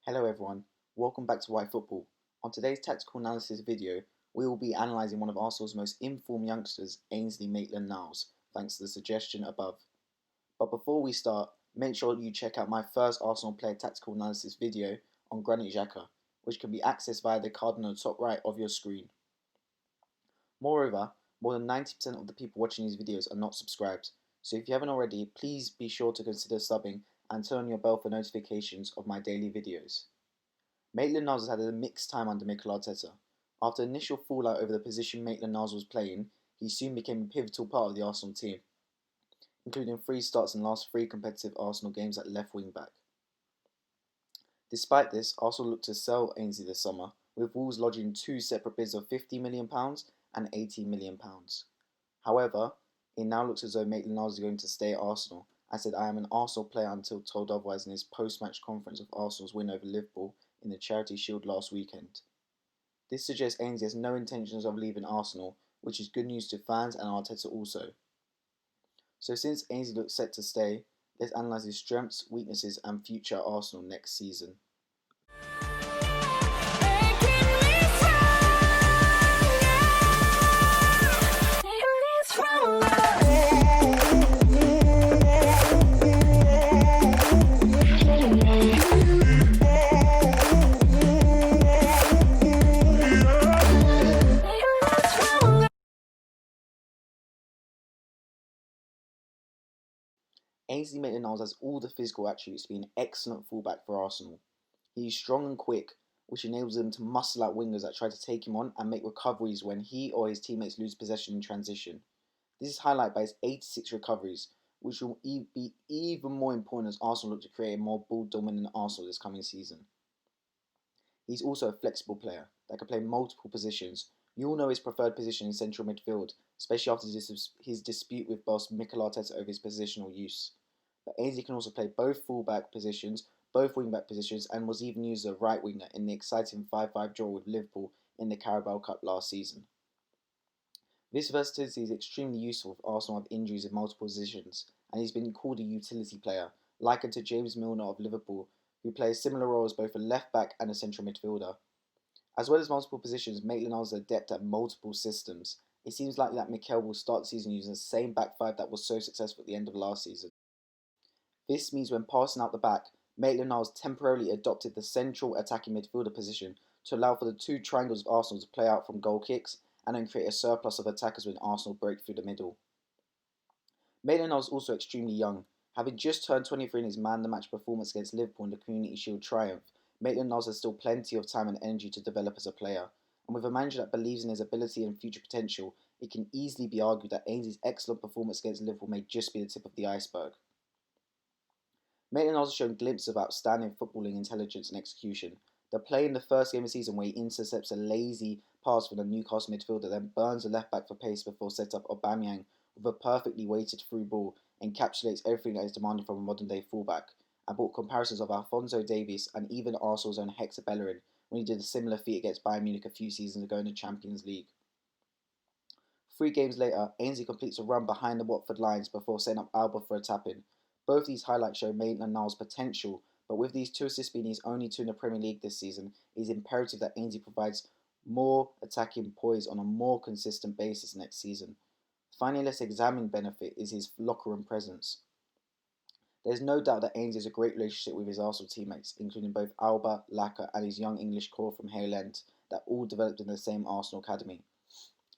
Hello everyone, welcome back to Why Football. On today's tactical analysis video, we will be analysing one of Arsenal's most informed youngsters, AINSLEY Maitland-Niles, thanks to the suggestion above. But before we start, make sure you check out my first Arsenal player tactical analysis video on Granit Xhaka, which can be accessed via the card on the top right of your screen. Moreover, more than 90% of the people watching these videos are not subscribed, so if you haven't already, please be sure to consider subbing and turn on your bell for notifications of my daily videos. Maitland-Niles has had a mixed time under Mikel Arteta. After initial fallout over the position Maitland-Niles was playing, he soon became a pivotal part of the Arsenal team, including 3 starts in the last 3 competitive Arsenal games at left wing back. Despite this, Arsenal looked to sell Ainsley this summer, with Wolves lodging 2 separate bids of £50 million and £80 million. However, it now looks as though Maitland-Niles is going to stay at Arsenal. I said I am an Arsenal player until told otherwise in his post-match conference of Arsenal's win over Liverpool in the Charity Shield last weekend. This suggests Ainsley has no intentions of leaving Arsenal, which is good news to fans and Arteta also. So since Ainsley looks set to stay, let's analyse his strengths, weaknesses and future at Arsenal next season. Ainsley Maitland-Niles has all the physical attributes to be an excellent fullback for Arsenal. He is strong and quick, which enables him to muscle out wingers that try to take him on and make recoveries when he or his teammates lose possession in transition. This is highlighted by his 86 recoveries, which will be even more important as Arsenal look to create a more ball-dominant Arsenal this coming season. He's also a flexible player that can play multiple positions. You all know his preferred position in central midfield, especially after his dispute with boss Mikel Arteta over his positional use. But Ainsley can also play both fullback positions, both wingback positions, and was even used as a right winger in the exciting 5-5 draw with Liverpool in the Carabao Cup last season. This versatility is extremely useful if Arsenal have injuries in multiple positions, and he's been called a utility player, likened to James Milner of Liverpool, who plays similar roles both a left back and a central midfielder. As well as multiple positions, Maitland-Niles is adept at multiple systems. It seems likely that Mikel will start the season using the same back 5 that was so successful at the end of last season. This means when passing out the back, Maitland-Niles temporarily adopted the central attacking midfielder position to allow for the 2 triangles of Arsenal to play out from goal kicks and then create a surplus of attackers when Arsenal break through the middle. Maitland-Niles is also extremely young. Having just turned 23 in his man-of-the-match performance against Liverpool in the Community Shield triumph, Maitland-Niles has still plenty of time and energy to develop as a player, and with a manager that believes in his ability and future potential, it can easily be argued that Ainsley's excellent performance against Liverpool may just be the tip of the iceberg. Maitland-Niles has shown glimpses of outstanding footballing intelligence and execution. The play in the first game of the season where he intercepts a lazy pass from the Newcastle midfielder, then burns the left back for pace before set up Aubameyang with a perfectly weighted through ball, encapsulates everything that is demanded from a modern-day fullback, and brought comparisons of Alphonso Davies and even Arsenal's own Hector Bellerin when he did a similar feat against Bayern Munich a few seasons ago in the Champions League. 3 games later, Ainsley completes a run behind the Watford lines before setting up Alba for a tap-in. Both these highlights show Maitland-Niles' potential, but with these 2 assists being his only 2 in the Premier League this season, it is imperative that Ainsley provides more attacking poise on a more consistent basis next season. Finally, let's examine benefit is his locker room presence. There's no doubt that Ainsley has a great relationship with his Arsenal teammates, including both Alba, Laka and his young English core from Hale End, that all developed in the same Arsenal academy.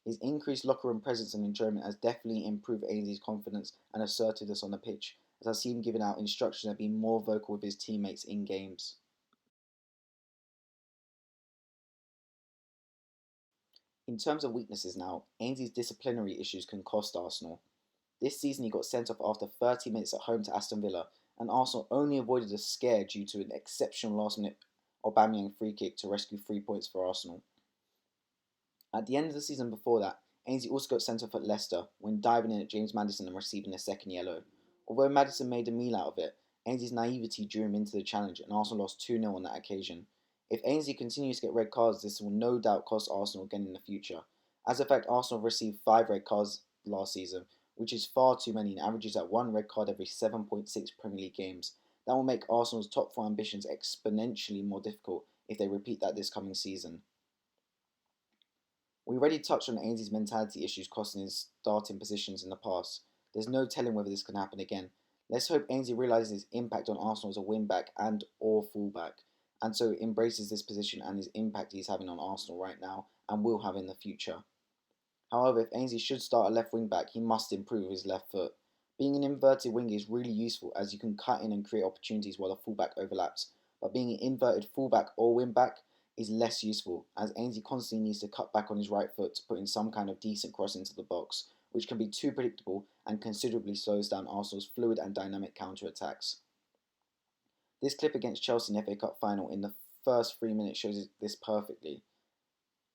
His increased locker room presence and enjoyment has definitely improved Ainsley's confidence and assertiveness on the pitch, as I've seen him giving out instructions and being more vocal with his teammates in games. In terms of weaknesses now, Ainsley's disciplinary issues can cost Arsenal. This season he got sent off after 30 minutes at home to Aston Villa, and Arsenal only avoided a scare due to an exceptional last-minute Aubameyang free kick to rescue 3 points for Arsenal. At the end of the season before that, Ainsley also got sent off at Leicester when diving in at James Maddison and receiving a second yellow. Although Maddison made a meal out of it, Ainsley's naivety drew him into the challenge and Arsenal lost 2-0 on that occasion. If Ainsley continues to get red cards, this will no doubt cost Arsenal again in the future. As a fact, Arsenal have received 5 red cards last season, which is far too many and averages at 1 red card every 7.6 Premier League games. That will make Arsenal's top four ambitions exponentially more difficult if they repeat that this coming season. We already touched on Ainsley's mentality issues costing his starting positions in the past. There's no telling whether this can happen again. Let's hope Ainsley realises his impact on Arsenal as a wing-back and or full-back, and so embraces this position and his impact he's having on Arsenal right now and will have in the future. However, if Ainsley should start a left wing-back, he must improve his left foot. Being an inverted winger is really useful as you can cut in and create opportunities while the full-back overlaps, but being an inverted full-back or wing-back is less useful, as Ainsley constantly needs to cut back on his right foot to put in some kind of decent cross into the box, which can be too predictable and considerably slows down Arsenal's fluid and dynamic counter-attacks. This clip against Chelsea in the FA Cup final in the first 3 minutes shows this perfectly.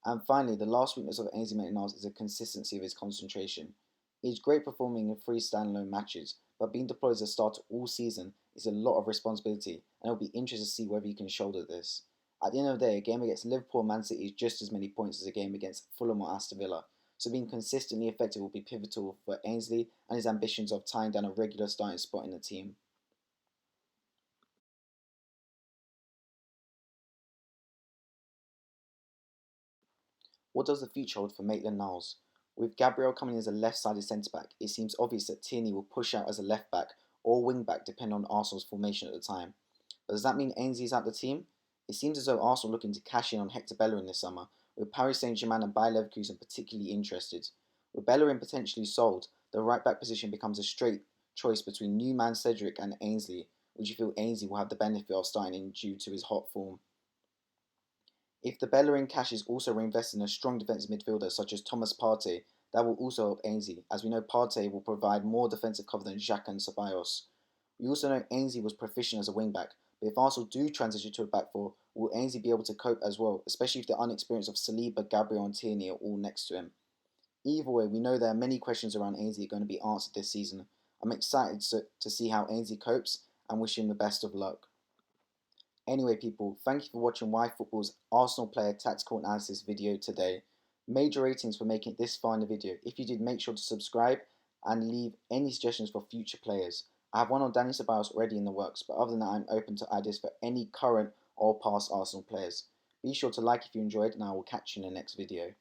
And finally, the last weakness of Ainsley Maitland-Niles is the consistency of his concentration. He is great performing in 3 standalone matches, but being deployed as a starter all season is a lot of responsibility, and it'll be interesting to see whether he can shoulder this. At the end of the day, a game against Liverpool and Man City is just as many points as a game against Fulham or Aston Villa, so being consistently effective will be pivotal for Ainsley and his ambitions of tying down a regular starting spot in the team. What does the future hold for Maitland-Niles? With Gabriel coming as a left-sided centre-back, it seems obvious that Tierney will push out as a left-back or wing-back depending on Arsenal's formation at the time. But does that mean Ainsley is out the team? It seems as though Arsenal are looking to cash in on Hector Bellerin this summer, with Paris Saint-Germain and Bayer Leverkusen particularly interested. With Bellerin potentially sold, the right-back position becomes a straight choice between new man Cedric and Ainsley, which you feel Ainsley will have the benefit of starting in due to his hot form. If the Bellerin cash is also reinvested in a strong defensive midfielder such as Thomas Partey, that will also help Ainsley, as we know Partey will provide more defensive cover than Xhaka and Ceballos. We also know Ainsley was proficient as a wing-back, but if Arsenal do transition to a back four, will Ainsley be able to cope as well, especially if the unexperience of Saliba, Gabriel and Tierney are all next to him? Either way, we know there are many questions around Ainsley going to be answered this season. I'm excited to see how Ainsley copes and wish him the best of luck. Anyway people, thank you for watching Why Football's Arsenal player tactical analysis video today. Major ratings for making it this far in the video. If you did, make sure to subscribe and leave any suggestions for future players. I have one on Dani Ceballos already in the works, but other than that I'm open to ideas for any current or past Arsenal players. Be sure to like if you enjoyed and I will catch you in the next video.